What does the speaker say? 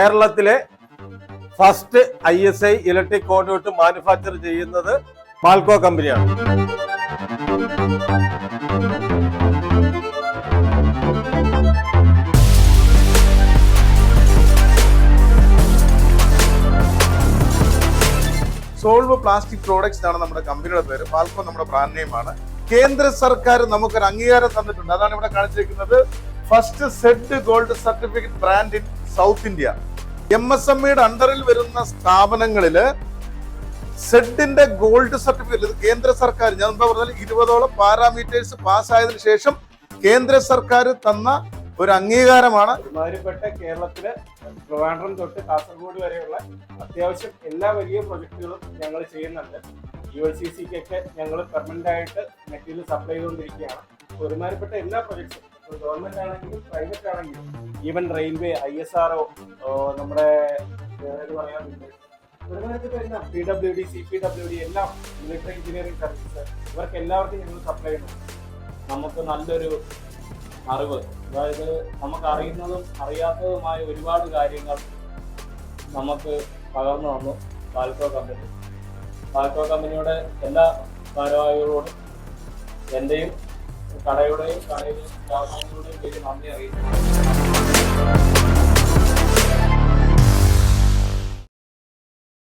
കേരളത്തിലെ first ISI electric conduit manufacture ചെയ്യുന്നത് മാൽക്കോ കമ്പനിയാണ്. സോൾവ് പ്ലാസ്റ്റിക് പ്രോഡക്ട്സ് ആണ് നമ്മുടെ കമ്പനിയുടെ പേര്. മാൽക്കോ നമ്മുടെ ബ്രാൻഡ് നെയിമാണ്. കേന്ദ്ര സർക്കാർ നമുക്കൊരു അംഗീകാരം തന്നിട്ടുണ്ട്. അതാണ് ഇവിടെ കാണിച്ചിരിക്കുന്നത്. First Z gold certificate brand in South India. MSMEയുടെ അണ്ടറിൽ വരുന്ന സ്ഥാപനങ്ങളില് സെഡിന്റെ ഗോൾഡ് സർട്ടിഫിക്കറ്റ്, ഇത് കേന്ദ്ര സർക്കാർ, ഞാൻ എന്താ പറഞ്ഞാൽ 20ഓളം പാരാമീറ്റേഴ്സ് പാസ്സായതിനു ശേഷം കേന്ദ്ര സർക്കാർ തന്ന ഒരു അംഗീകാരമാണ്. ഒരുമാതിരിപ്പെട്ട കേരളത്തിലെ ട്രിവാൻഡ്രം തൊട്ട് കാസർഗോഡ് വരെയുള്ള അത്യാവശ്യം എല്ലാ വലിയ പ്രൊജക്ടുകളും ഞങ്ങൾ ചെയ്യുന്നുണ്ട്. ULCCക്കൊക്കെ ഞങ്ങൾ പെർമനന്റ് ആയിട്ട് മെറ്റീരിയൽ സപ്ലൈ ചെയ്തുകൊണ്ടിരിക്കുകയാണ്. ഒരുമാതിരിപ്പെട്ട എല്ലാ പ്രൊജക്ട്സും ഗവൺമെന്റ് ആണെങ്കിലും പ്രൈവറ്റ് ആണെങ്കിലും, ഈവൻ റെയിൽവേ, ISRO, നമ്മുടെ PWD, CPWD എല്ലാം, മിലിറ്ററി എഞ്ചിനീയറിംഗ് സർവീസ്, ഇവർക്ക് എല്ലാവർക്കും ഞങ്ങൾ സപ്ലൈ ചെയ്യുന്നു. നമുക്ക് നല്ലൊരു അറിവ്, അതായത് നമുക്ക് അറിയുന്നതും അറിയാത്തതുമായ ഒരുപാട് കാര്യങ്ങൾ നമുക്ക് പകർന്നു തന്നു മാൽക്കോ കമ്പനി. മാൽക്കോ കമ്പനിയുടെ എല്ലാ ഭാരവാഹികളോടും എൻ്റെയും കടയുടെയും സ്റ്റാഫുകളുടെയും പേര് നന്ദി അറിയിക്കുന്നു.